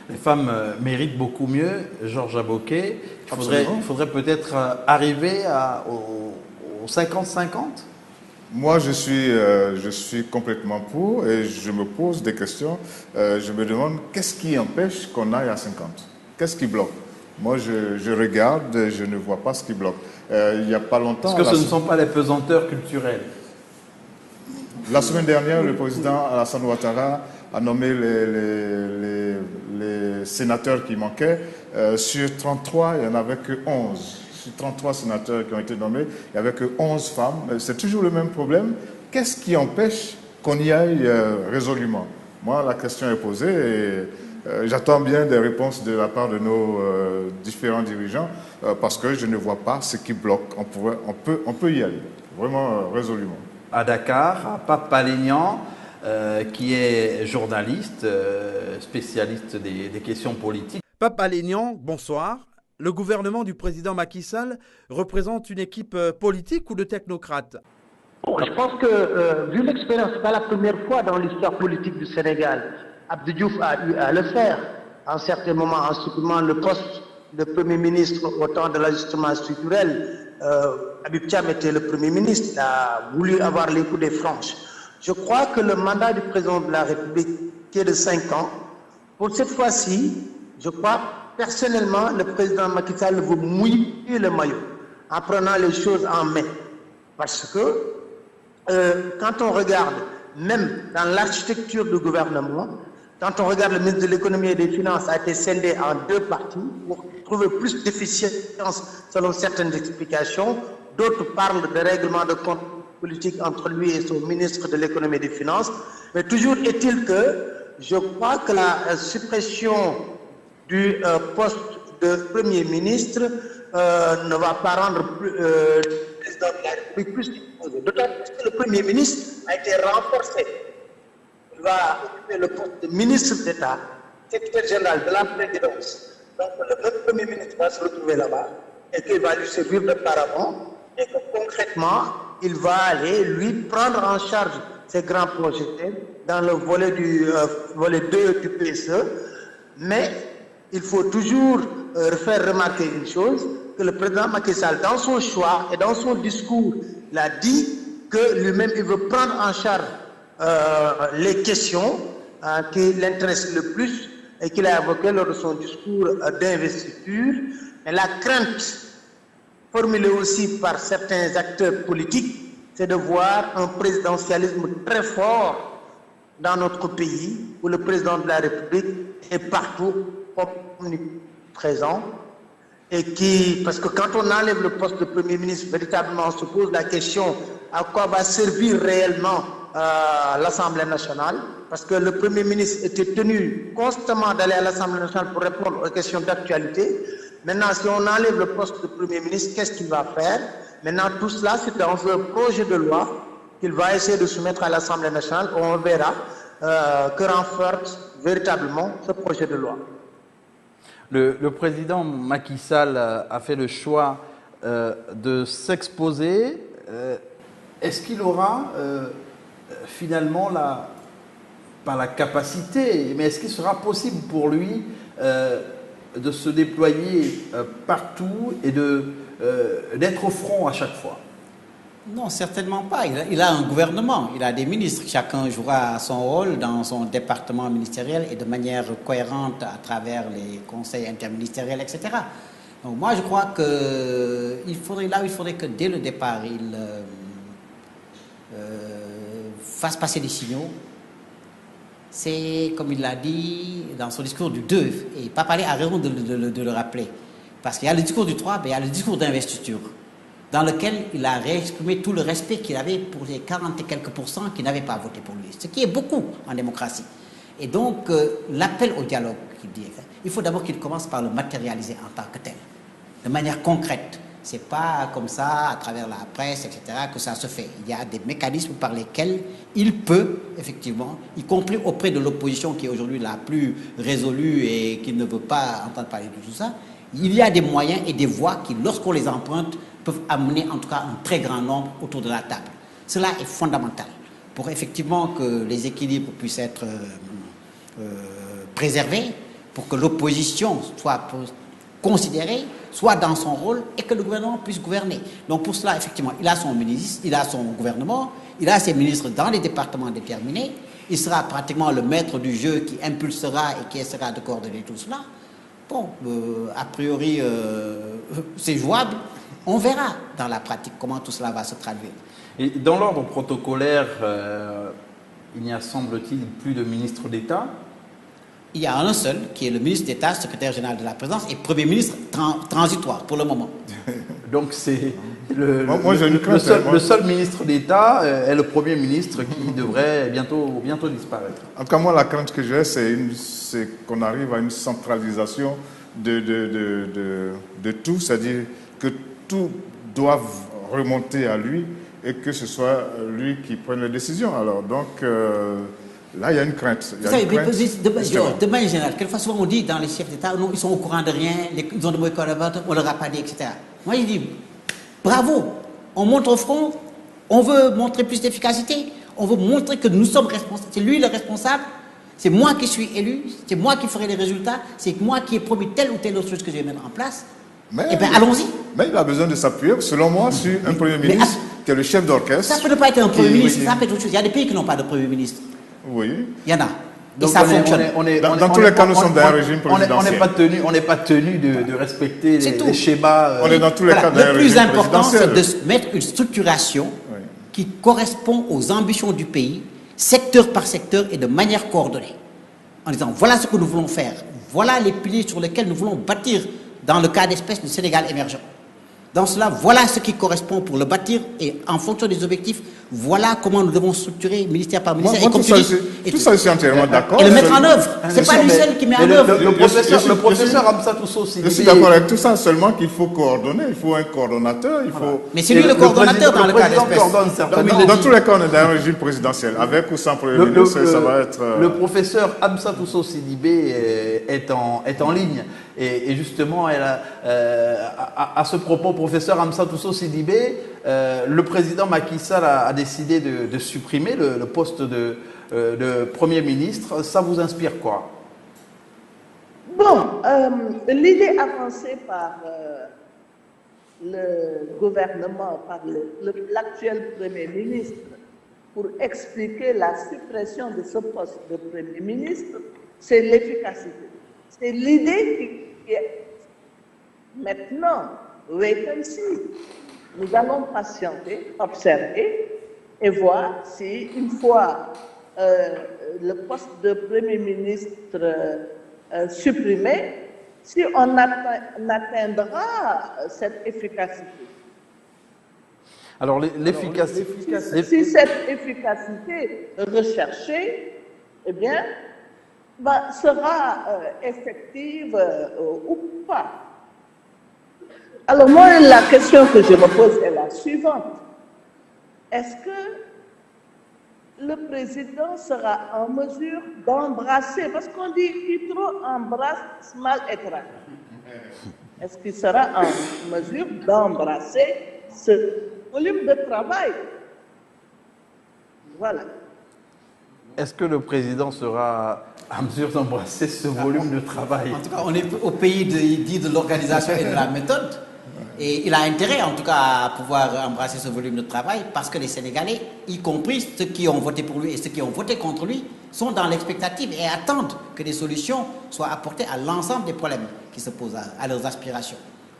Les femmes méritent beaucoup mieux, Georges Aboké. Il faudrait peut-être arriver au 50-50. Moi, je suis complètement pour et je me pose des questions. Je me demande qu'est-ce qui empêche qu'on aille à 50? Qu'est-ce qui bloque? Moi, je regarde et je ne vois pas ce qui bloque. Il n'y a pas longtemps... Parce que ce ne sont pas les pesanteurs culturelles. La semaine dernière, le président Alassane Ouattara a nommé les sénateurs qui manquaient. Sur 33, il n'y en avait que 11. Sur 33 sénateurs qui ont été nommés, il n'y avait que 11 femmes. C'est toujours le même problème. Qu'est-ce qui empêche qu'on y aille résolument? Moi, la question est posée et j'attends bien des réponses de la part de nos différents dirigeants parce que je ne vois pas ce qui bloque. On peut y aller, vraiment résolument. À Dakar, à Pape Palignan, qui est journaliste, spécialiste des questions politiques. Pape Palignan, bonsoir. Le gouvernement du président Macky Sall représente une équipe politique ou de technocrates? Bon, je pense que, vu l'expérience, ce n'est pas la première fois dans l'histoire politique du Sénégal. Abdou Diouf a eu à le faire, à un certain moment, en supprimant le poste de Premier ministre au temps de l'ajustement structurel. Habib Thiam était le Premier ministre, il a voulu avoir les coups des franches. Je crois que le mandat du président de la République, qui est de 5 ans, pour cette fois-ci, je crois personnellement, le président Macky Sall veut mouiller le maillot en prenant les choses en main. Parce que quand on regarde, même dans l'architecture du gouvernement, quand on regarde le ministre de l'économie et des finances a été scindé en 2 parties pour trouver plus d'efficience selon certaines explications. D'autres parlent de règlement de compte politique entre lui et son ministre de l'économie et des finances. Mais toujours est-il que je crois que la suppression du poste de Premier ministre ne va pas rendre le président de la République plus disposé. D'autant plus que le Premier ministre a été renforcé. Il va occuper le poste de ministre d'État, secrétaire général de la présidence. Donc le même Premier ministre va se retrouver là-bas et qu'il va lui servir de paravent et que concrètement, il va aller, lui, prendre en charge ces grands projets dans le volet 2 du PSE. Mais il faut toujours faire remarquer une chose, que le président Macky Sall, dans son choix et dans son discours, il a dit que lui-même, il veut prendre en charge les questions qui l'intéressent le plus et qu'il a évoqué lors de son discours d'investiture. Mais la crainte formulée aussi par certains acteurs politiques, c'est de voir un présidentialisme très fort dans notre pays, où le président de la République est partout présent, et parce que quand on enlève le poste de Premier ministre, véritablement, on se pose la question à quoi va servir réellement l'Assemblée nationale, parce que le Premier ministre était tenu constamment d'aller à l'Assemblée nationale pour répondre aux questions d'actualité. Maintenant, si on enlève le poste de Premier ministre, qu'est-ce qu'il va faire? Maintenant, tout cela, c'est dans un projet de loi qu'il va essayer de soumettre à l'Assemblée nationale. On verra que renforce véritablement ce projet de loi. Le président Macky Sall a fait le choix de s'exposer. Est-ce qu'il aura finalement pas la capacité, mais est-ce qu'il sera possible pour lui de se déployer partout et d'être au front à chaque fois? Non, certainement pas. Il a un gouvernement, il a des ministres. Chacun jouera son rôle dans son département ministériel et de manière cohérente à travers les conseils interministériels, etc. Donc moi, je crois qu'il faudrait que dès le départ, il fasse passer des signaux. C'est, comme il l'a dit dans son discours du 2, et Papalé a raison de le rappeler. Parce qu'il y a le discours du 3, mais il y a le discours d'investiture, dans lequel il a réexprimé tout le respect qu'il avait pour les 40 et quelques pourcents qui n'avaient pas voté pour lui, ce qui est beaucoup en démocratie. Et donc, l'appel au dialogue, qu'il dit, il faut d'abord qu'il commence par le matérialiser en tant que tel, de manière concrète. Ce n'est pas comme ça, à travers la presse, etc., que ça se fait. Il y a des mécanismes par lesquels il peut, effectivement, y compris auprès de l'opposition qui est aujourd'hui la plus résolue et qui ne veut pas entendre parler de tout ça, il y a des moyens et des voies qui, lorsqu'on les emprunte, peuvent amener en tout cas un très grand nombre autour de la table. Cela est fondamental pour effectivement que les équilibres puissent être préservés, pour que l'opposition soit considérée, soit dans son rôle et que le gouvernement puisse gouverner. Donc pour cela, effectivement, il a son ministre, il a son gouvernement, il a ses ministres dans les départements déterminés, il sera pratiquement le maître du jeu qui impulsera et qui essaiera de coordonner tout cela. Bon, a priori, c'est jouable. On verra dans la pratique comment tout cela va se traduire. Et dans l'ordre protocolaire, il n'y a, semble-t-il, plus de ministre d'État? Il y a un seul, qui est le ministre d'État, secrétaire général de la présidence et Premier ministre transitoire pour le moment. Donc c'est le seul ministre d'État est le Premier ministre qui devrait bientôt disparaître. En tout cas, moi, la crainte que j'ai, c'est qu'on arrive à une centralisation de tout, c'est-à-dire que tout doit remonter à lui et que ce soit lui qui prenne les décisions. Alors, donc, là, il y a une crainte. Vous savez, de manière générale, quelquefois souvent on dit dans les chefs d'État, non, ils sont au courant de rien, ils ont de mauvais collaborateurs, on leur a pas dit, etc. Moi, je dis, bravo, on monte au front, on veut montrer plus d'efficacité, on veut montrer que nous sommes responsables, c'est lui le responsable, c'est moi qui suis élu, c'est moi qui ferai les résultats, c'est moi qui ai promis telle ou telle autre chose que je vais mettre en place. Eh bien, allons-y. Mais il a besoin de s'appuyer, selon moi, sur un Premier ministre qui est le chef d'orchestre. Ça peut ne pas être un Premier ministre, ça peut être autre chose. Il y a des pays qui n'ont pas de Premier ministre. Oui. Il y en a. Donc ça fonctionne. Dans tous les cas, nous sommes dans un régime présidentiel. On n'est pas tenu de respecter les schémas. On est dans tous les cas dans un régime présidentiel. Le plus important, c'est de mettre une structuration qui correspond aux ambitions du pays, secteur par secteur et de manière coordonnée. En disant, voilà ce que nous voulons faire, voilà les piliers sur lesquels nous voulons bâtir, dans le cas d'espèce du Sénégal émergent. Dans cela, voilà ce qui correspond pour le bâtir et en fonction des objectifs, voilà comment nous devons structurer ministère par ministère. Tout ça, je suis entièrement d'accord. Et le mettre en œuvre. Ce n'est pas lui seul qui met en œuvre. Le professeur Amsatou Sow, je suis d'accord avec tout ça, seulement qu'il faut coordonner, il faut un coordonnateur. Mais c'est lui le coordonnateur dans le cas d'espèce. Dans tous les cas, on est dans un régime présidentiel. Avec ou sans Premier ministre, ça va être... Le professeur Amsatou Sow Sidibé est en ligne. Et justement, à ce propos, professeur Amsatou Sow Sidibé, le président Macky Sall a décidé de supprimer le poste de Premier ministre. Ça vous inspire quoi? Bon, l'idée avancée par le gouvernement, par l'actuel Premier ministre, pour expliquer la suppression de ce poste de Premier ministre, c'est l'efficacité. C'est l'idée qui est maintenant, wait and see. Nous allons patienter, observer et voir si, une fois le poste de Premier ministre supprimé, si on atteindra cette efficacité. Alors, l'efficacité... Si cette efficacité recherchée, eh bien, sera effective ou pas. Alors moi, la question que je me pose est la suivante. Est-ce que le président sera en mesure d'embrasser, parce qu'on dit qui trop embrasse mal étreint. est-ce qu'il sera en mesure d'embrasser ce volume de travail? Voilà. Est-ce que le président sera à mesure d'embrasser ce volume de travail? En tout cas, on est au pays dit de l'organisation et de la méthode. Et il a intérêt, en tout cas, à pouvoir embrasser ce volume de travail parce que les Sénégalais, y compris ceux qui ont voté pour lui et ceux qui ont voté contre lui, sont dans l'expectative et attendent que des solutions soient apportées à l'ensemble des problèmes qui se posent à leurs aspirations.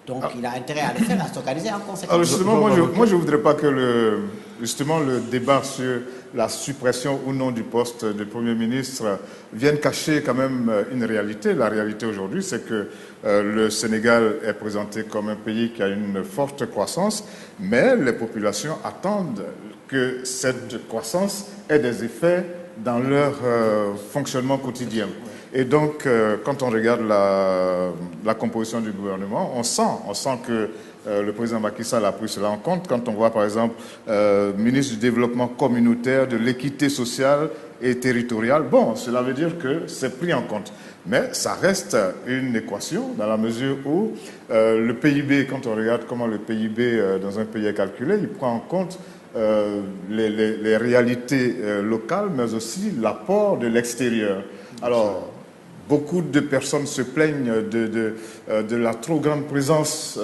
Donc, il a intérêt à le faire, à s'organiser en conséquence. Alors justement, moi je ne voudrais pas que le débat sur la suppression ou non du poste de Premier ministre vienne cacher quand même une réalité. La réalité aujourd'hui, c'est que le Sénégal est présenté comme un pays qui a une forte croissance, mais les populations attendent que cette croissance ait des effets dans leur fonctionnement quotidien. Et donc, quand on regarde la composition du gouvernement, on sent que le président Macky Sall a pris cela en compte. Quand on voit, par exemple, ministre du Développement communautaire, de l'équité sociale et territoriale, bon, cela veut dire que c'est pris en compte. Mais ça reste une équation dans la mesure où le PIB, quand on regarde comment le PIB dans un pays est calculé, il prend en compte les réalités locales, mais aussi l'apport de l'extérieur. Alors, beaucoup de personnes se plaignent de la trop grande présence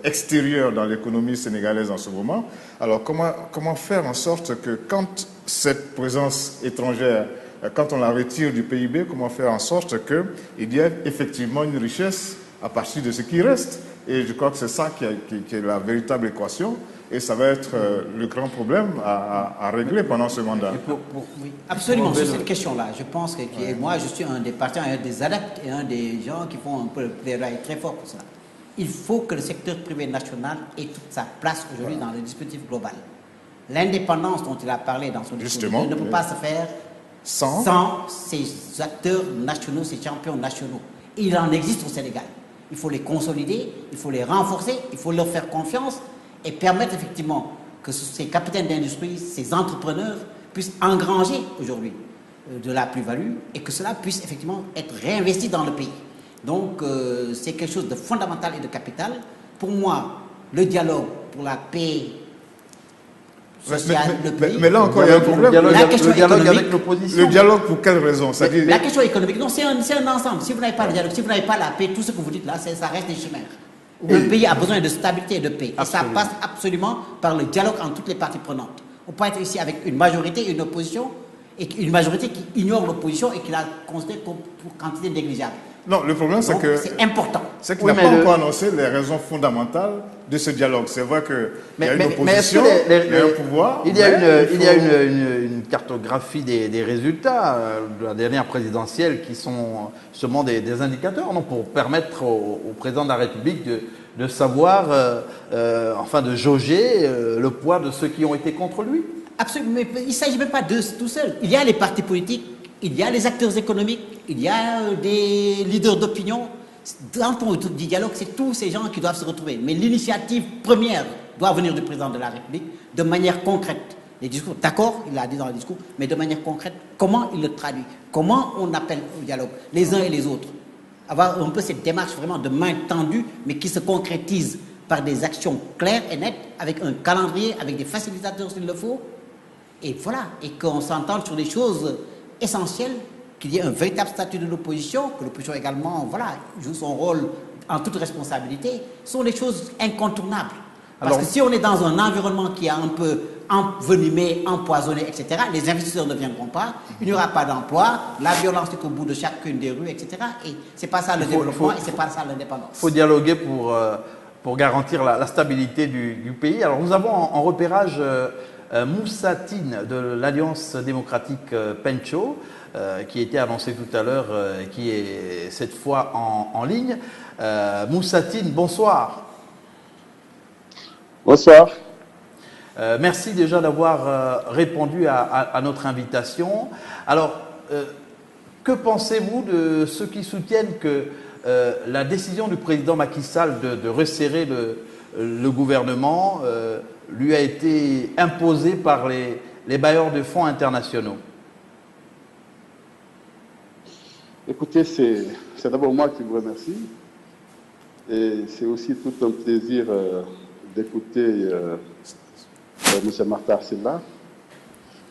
extérieure dans l'économie sénégalaise en ce moment. Alors, comment faire en sorte que quand cette présence étrangère, quand on la retire du PIB, comment faire en sorte qu'il y ait effectivement une richesse à partir de ce qui reste? Et je crois que c'est ça qui est la véritable équation. Et ça va être le grand problème à régler pendant ce mandat. Oui, absolument, sur cette question-là. Je pense que moi, je suis un des partisans, un des adeptes et un des gens qui font un peu le plaidoyer très fort pour cela. Il faut que le secteur privé national ait toute sa place aujourd'hui dans le dispositif global. L'indépendance dont il a parlé dans son discours ne peut pas se faire sans ces acteurs nationaux, ces champions nationaux. Et il en existe au Sénégal. Il faut les consolider, il faut les renforcer, il faut leur faire confiance et permettre effectivement que ces capitaines d'industrie, ces entrepreneurs puissent engranger aujourd'hui de la plus-value et que cela puisse effectivement être réinvesti dans le pays. Donc c'est quelque chose de fondamental et de capital. Pour moi, le dialogue pour la paix sociale, le pays... Mais là encore, il y a un problème. Le dialogue avec l'opposition. Le dialogue pour quelle raison? La question économique, non, c'est un ensemble. Si vous n'avez pas le dialogue, si vous n'avez pas la paix, tout ce que vous dites là, ça reste des chimères. Le pays a besoin de stabilité et de paix. Et ça passe absolument par le dialogue entre toutes les parties prenantes. On peut être ici avec une majorité et une opposition, et une majorité qui ignore l'opposition et qui la considère pour quantité négligeable. Non, le problème, c'est que... C'est important. C'est qu'il n'a pas encore annoncé les raisons fondamentales de ce dialogue. C'est vrai qu'il y a une opposition, il y a un pouvoir... Il y a une cartographie des résultats de la dernière présidentielle qui sont seulement des indicateurs, non, pour permettre au président de la République de savoir, enfin de jauger le poids de ceux qui ont été contre lui. Absolument, mais il ne s'agit même pas de tout seul. Il y a les partis politiques, il y a les acteurs économiques, il y a des leaders d'opinion. Dans ton dialogue, c'est tous ces gens qui doivent se retrouver. Mais l'initiative première doit venir du président de la République de manière concrète. Les discours, d'accord, il l'a dit dans le discours, mais de manière concrète, comment il le traduit? Comment on appelle au dialogue les uns et les autres? Avoir un peu cette démarche vraiment de main tendue, mais qui se concrétise par des actions claires et nettes, avec un calendrier, avec des facilitateurs s'il le faut. Et voilà, et qu'on s'entende sur des choses essentielles, qu'il y ait un véritable statut de l'opposition, que l'opposition également, voilà, joue son rôle en toute responsabilité, sont des choses incontournables. Parce que si on est dans un environnement qui est un peu envenimé, empoisonné, etc., les investisseurs ne viendront pas, il n'y aura pas d'emploi, la violence est au bout de chacune des rues, etc. Et c'est pas ça le développement et c'est pas ça l'indépendance. Il faut dialoguer pour garantir la stabilité du pays. Alors nous avons en repérage Moussa Tine de l'Alliance démocratique Pencho, qui a été annoncé tout à l'heure, qui est cette fois en ligne. Moussa Tine, bonsoir. Bonsoir. Merci déjà d'avoir répondu à notre invitation. Alors, que pensez-vous de ceux qui soutiennent que la décision du président Macky Sall de resserrer le gouvernement lui a été imposée par les bailleurs de fonds internationaux? Écoutez, c'est d'abord moi qui vous remercie. Et c'est aussi tout un plaisir d'écouter M. Makhtar Sylla,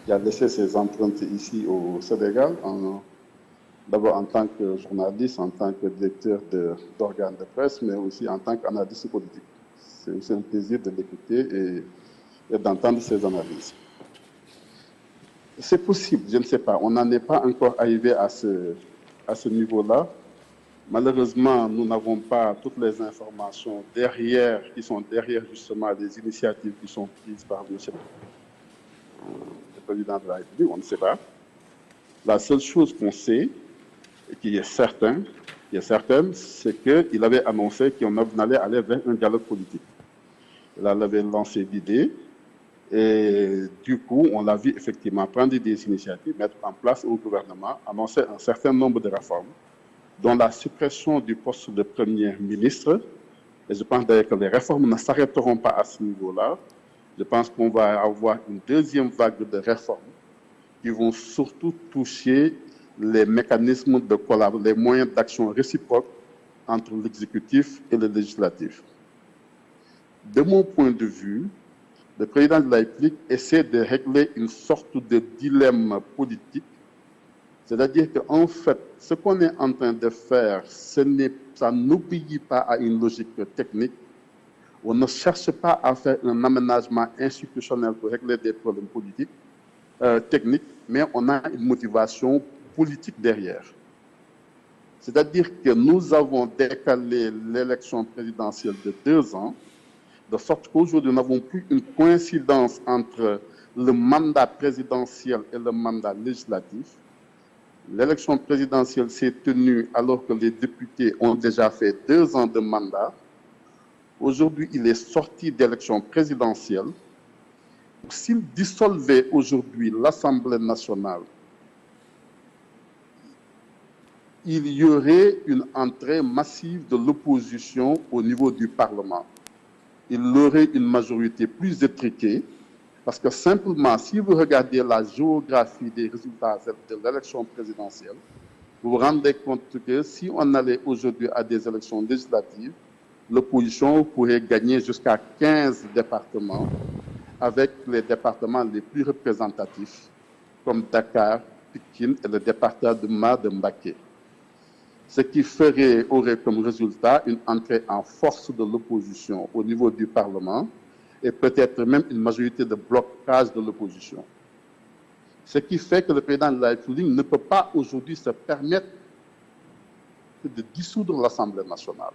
qui a laissé ses empreintes ici au Sénégal, d'abord en tant que journaliste, en tant que directeur d'organes de presse, mais aussi en tant qu'analyste politique. C'est aussi un plaisir de l'écouter et d'entendre ses analyses. C'est possible, je ne sais pas, on n'en est pas encore arrivé à ce niveau-là. Malheureusement, nous n'avons pas toutes les informations qui sont derrière justement les initiatives qui sont prises par le président de la République, on ne sait pas. La seule chose qu'on sait, et qui est certaine, c'est qu'il avait annoncé qu'on allait aller vers un dialogue politique. Il avait lancé l'idée, et du coup, on l'a vu effectivement prendre des initiatives, mettre en place un gouvernement, annoncer un certain nombre de réformes, dont la suppression du poste de Premier ministre. Et je pense d'ailleurs que les réformes ne s'arrêteront pas à ce niveau-là. Je pense qu'on va avoir une deuxième vague de réformes qui vont surtout toucher les mécanismes de collaboration, les moyens d'action réciproques entre l'exécutif et le législatif. De mon point de vue, le président de la République essaie de régler une sorte de dilemme politique. C'est-à-dire qu'en fait, ce qu'on est en train de faire, ça n'obéit pas à une logique technique. On ne cherche pas à faire un aménagement institutionnel pour régler des problèmes politiques, techniques, mais on a une motivation politique derrière. C'est-à-dire que nous avons décalé l'élection présidentielle de 2 ans, de sorte qu'aujourd'hui, nous n'avons plus une coïncidence entre le mandat présidentiel et le mandat législatif. L'élection présidentielle s'est tenue alors que les députés ont déjà fait 2 ans de mandat. Aujourd'hui, il est sorti d'élection présidentielle. S'il dissolvait aujourd'hui l'Assemblée nationale, il y aurait une entrée massive de l'opposition au niveau du Parlement. Il aurait une majorité plus étriquée, parce que simplement, si vous regardez la géographie des résultats de l'élection présidentielle, vous vous rendez compte que si on allait aujourd'hui à des élections législatives, l'opposition pourrait gagner jusqu'à 15 départements, avec les départements les plus représentatifs, comme Dakar, Pikine et le département de Mbacké. Ce qui aurait comme résultat une entrée en force de l'opposition au niveau du Parlement et peut-être même une majorité de blocage de l'opposition. Ce qui fait que le président de la République ne peut pas aujourd'hui se permettre de dissoudre l'Assemblée nationale.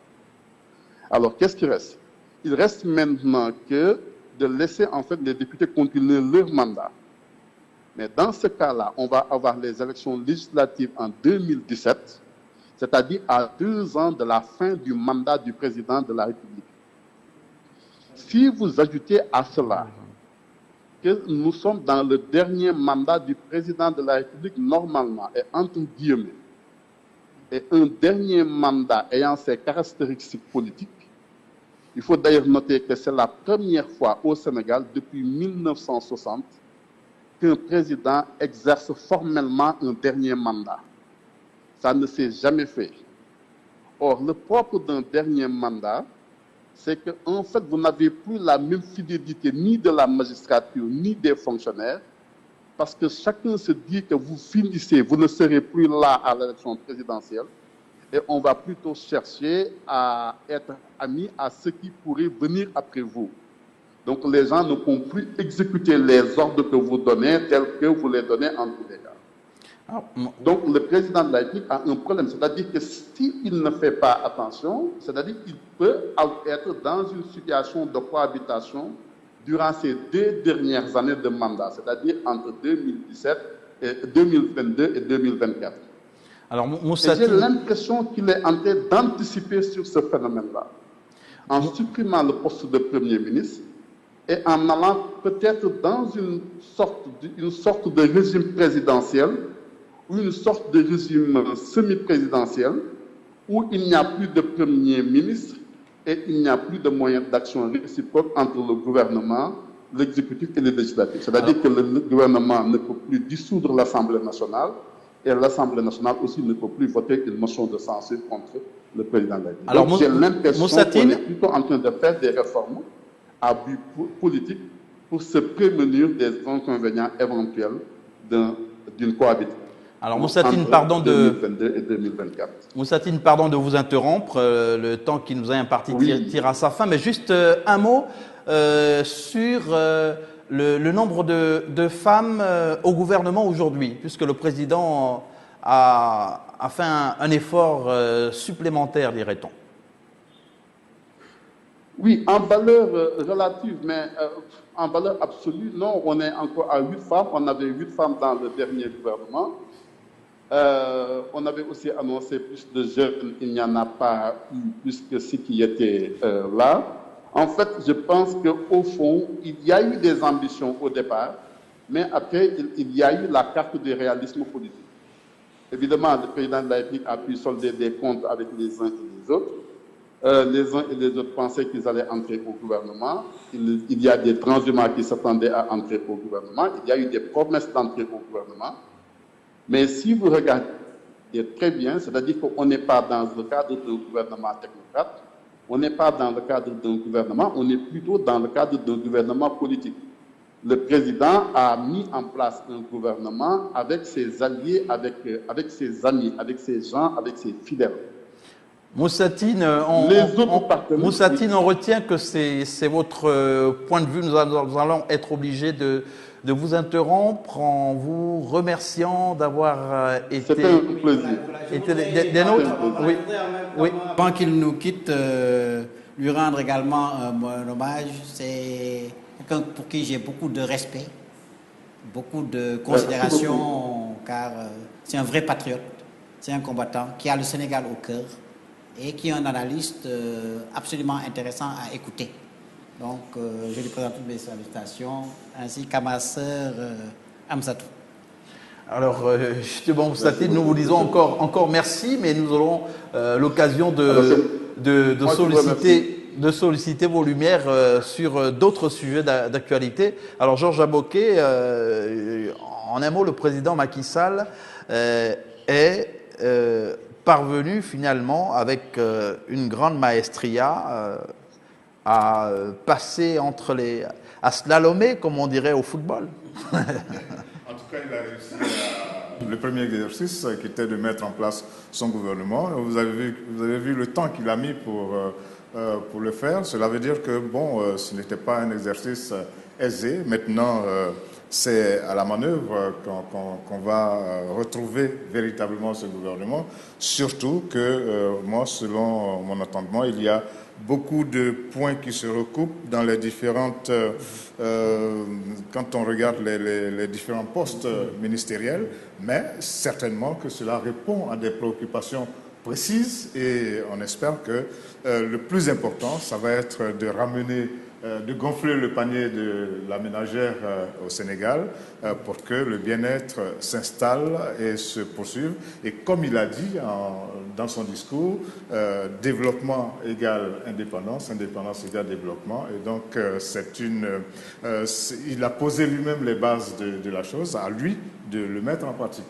Alors, qu'est-ce qui reste? Il reste maintenant que de laisser en fait les députés continuer leur mandat. Mais dans ce cas-là, on va avoir les élections législatives en 2017, c'est-à-dire à 2 ans de la fin du mandat du président de la République. Si vous ajoutez à cela que nous sommes dans le dernier mandat du président de la République normalement, et entre guillemets, et un dernier mandat ayant ses caractéristiques politiques, il faut d'ailleurs noter que c'est la première fois au Sénégal depuis 1960 qu'un président exerce formellement un dernier mandat. Ça ne s'est jamais fait. Or, le propre d'un dernier mandat, c'est qu'en fait, vous n'avez plus la même fidélité ni de la magistrature, ni des fonctionnaires, parce que chacun se dit que vous finissez, vous ne serez plus là à l'élection présidentielle, et on va plutôt chercher à être amis à ceux qui pourraient venir après vous. Donc, les gens ne pourront plus exécuter les ordres que vous donnez tels que vous les donnez en tous les cas. Donc, le président de la République a un problème, c'est-à-dire que s'il ne fait pas attention, c'est-à-dire qu'il peut être dans une situation de cohabitation durant ces 2 dernières années de mandat, c'est-à-dire entre 2022 et 2024. Alors, j'ai l'impression qu'il est en train d'anticiper sur ce phénomène-là, en supprimant le poste de Premier ministre et en allant peut-être dans une sorte de régime présidentiel ou une sorte de régime semi-présidentiel où il n'y a plus de Premier ministre et il n'y a plus de moyens d'action réciproque entre le gouvernement, l'exécutif et le législatif. C'est-à-dire que le gouvernement ne peut plus dissoudre l'Assemblée nationale Et l'Assemblée nationale aussi ne peut plus voter une motion de censure contre le président de la République. Alors, donc j'ai l'impression Moussatine, qu'on est plutôt en train de faire des réformes à but politique pour se prémunir des inconvénients éventuels d'une cohabitation. Alors Moussatine, pardon de 2022 et 2024. Moussatine, pardon de vous interrompre. Le temps qui nous est imparti tire à sa fin, mais juste un mot sur le nombre de femmes au gouvernement aujourd'hui, puisque le président a fait un effort supplémentaire, dirait-on. Oui, en valeur relative, mais en valeur absolue, non, on est encore à 8 femmes. On avait 8 femmes dans le dernier gouvernement. On avait aussi annoncé plus de jeunes, il n'y en a pas eu plus que ce qui était là. En fait, je pense qu'au fond, il y a eu des ambitions au départ, mais après, il y a eu la carte du réalisme politique. Évidemment, le président de la République a pu solder des comptes avec les uns et les autres. Les uns et les autres pensaient qu'ils allaient entrer au gouvernement. Il y a des transhumants qui s'attendaient à entrer au gouvernement. Il y a eu des promesses d'entrer au gouvernement. Mais si vous regardez très bien, c'est-à-dire qu'on n'est pas dans le cadre d'un gouvernement technocrate, on n'est pas dans le cadre d'un gouvernement, on est plutôt dans le cadre d'un gouvernement politique. Le président a mis en place un gouvernement avec ses alliés, avec ses amis, avec ses gens, avec ses fidèles. Moussatine, on retient que c'est votre point de vue. Nous allons être obligés de vous interrompre en vous remerciant d'avoir été des nôtres. Oui. Avant qu'il nous quitte, lui rendre également un hommage. C'est quelqu'un pour qui j'ai beaucoup de respect, beaucoup de considération, car c'est un vrai patriote, c'est un combattant qui a le Sénégal au cœur et qui est un analyste absolument intéressant à écouter. Donc, je lui présente toutes mes salutations, ainsi qu'à ma sœur Amsatou. Alors, justement, Moussatine, nous vous disons encore merci, mais nous aurons l'occasion de solliciter vos lumières sur d'autres sujets d'actualité. Alors, Georges Aboké, en un mot, le président Macky Sall est parvenu finalement, avec une grande maestria, à passer à slalomer, comme on dirait au football. En tout cas, il a réussi le premier exercice qui était de mettre en place son gouvernement. Vous avez vu le temps qu'il a mis pour le faire. Cela veut dire que, ce n'était pas un exercice aisé. Maintenant, c'est à la manœuvre qu'on va retrouver véritablement ce gouvernement. Surtout que, moi, selon mon entendement, il y a beaucoup de points qui se recoupent dans les différentes... quand on regarde les différents postes ministériels, mais certainement que cela répond à des préoccupations précises et on espère que le plus important, ça va être de ramener, de gonfler le panier de la ménagère au Sénégal pour que le bien-être s'installe et se poursuive. Et comme il a dit dans son discours, développement égale indépendance, indépendance égale développement. Et donc, il a posé lui-même les bases de la chose, à lui de le mettre en pratique.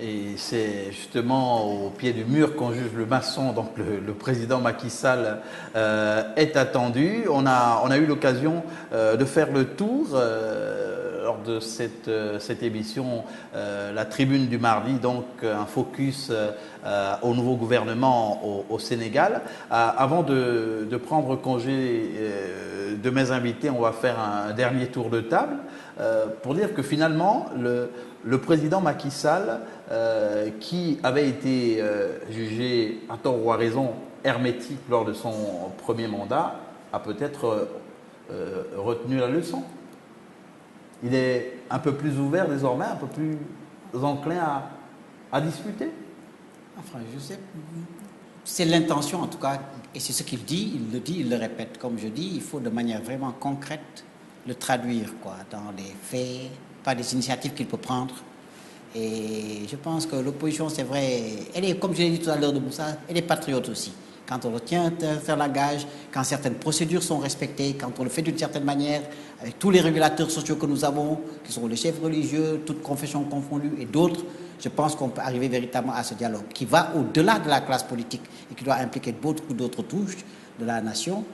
Et c'est justement au pied du mur qu'on juge le maçon. Donc le président Macky Sall est attendu. On a eu l'occasion de faire le tour lors de cette émission, la tribune du mardi, donc un focus au nouveau gouvernement au Sénégal. Avant de prendre congé de mes invités, on va faire un dernier tour de table pour dire que finalement le président Macky Sall, qui avait été jugé, à tort ou à raison, hermétique lors de son premier mandat, a peut-être retenu la leçon. Il est un peu plus ouvert désormais, un peu plus enclin à discuter. Enfin, je sais, c'est l'intention en tout cas, et c'est ce qu'il dit, il le répète. Comme je dis, il faut de manière vraiment concrète le traduire dans les faits, par des initiatives qu'il peut prendre. Et je pense que l'opposition, c'est vrai, elle est, comme je l'ai dit tout à l'heure de Moussa, elle est patriote aussi. Quand on retient un langage, quand certaines procédures sont respectées, quand on le fait d'une certaine manière, avec tous les régulateurs sociaux que nous avons, qui sont les chefs religieux, toutes confessions confondues et d'autres, je pense qu'on peut arriver véritablement à ce dialogue qui va au-delà de la classe politique et qui doit impliquer beaucoup d'autres touches de la nation.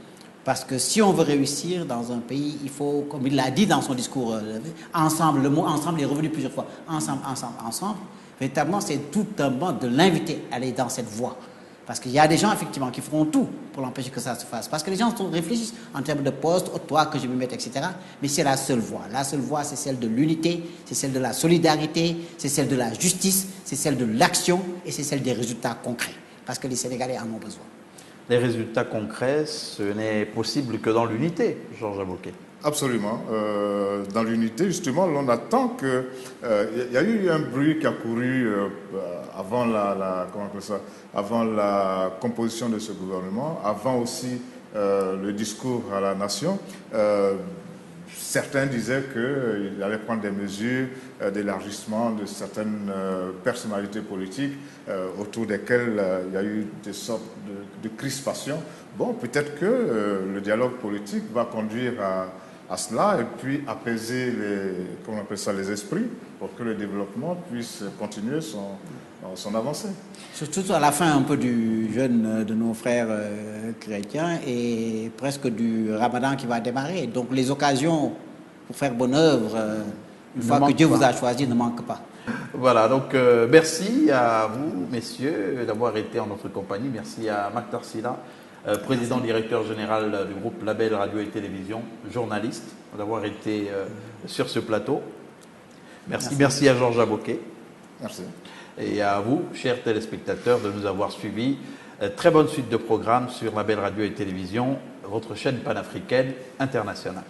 Parce que si on veut réussir dans un pays, il faut, comme il l'a dit dans son discours, ensemble, le mot ensemble est revenu plusieurs fois, ensemble, ensemble, ensemble. Véritablement, c'est tout un mode de l'inviter à aller dans cette voie. Parce qu'il y a des gens, effectivement, qui feront tout pour l'empêcher que ça se fasse. Parce que les gens réfléchissent en termes de poste, toi que je vais me mettre, etc. Mais c'est la seule voie. La seule voie, c'est celle de l'unité, c'est celle de la solidarité, c'est celle de la justice, c'est celle de l'action et c'est celle des résultats concrets. Parce que les Sénégalais en ont besoin. Les résultats concrets, ce n'est possible que dans l'unité, Georges Aboké. Absolument. Dans l'unité, justement, on attend que... Il y a eu un bruit qui a couru avant avant la composition de ce gouvernement, avant aussi le discours à la nation. Certains disaient qu'il allait prendre des mesures d'élargissement de certaines personnalités politiques autour desquelles il y a eu des sortes de crispations. Bon, peut-être que le dialogue politique va conduire à cela et puis apaiser les esprits pour que le développement puisse continuer son avancée. Surtout à la fin un peu du jeûne de nos frères chrétiens et presque du ramadan qui va démarrer. Donc les occasions pour faire bonne œuvre, une fois que Dieu vous a choisi, ne manquent pas. Voilà, donc merci à vous, messieurs, d'avoir été en notre compagnie. Merci à Mactar Sylla, président directeur général du groupe Label Radio et Télévision, journaliste, d'avoir été sur ce plateau. Merci à Georges Aboké. Merci. Et à vous, chers téléspectateurs, de nous avoir suivis. Très bonne suite de programmes sur Label Radio et Télévision, votre chaîne panafricaine internationale.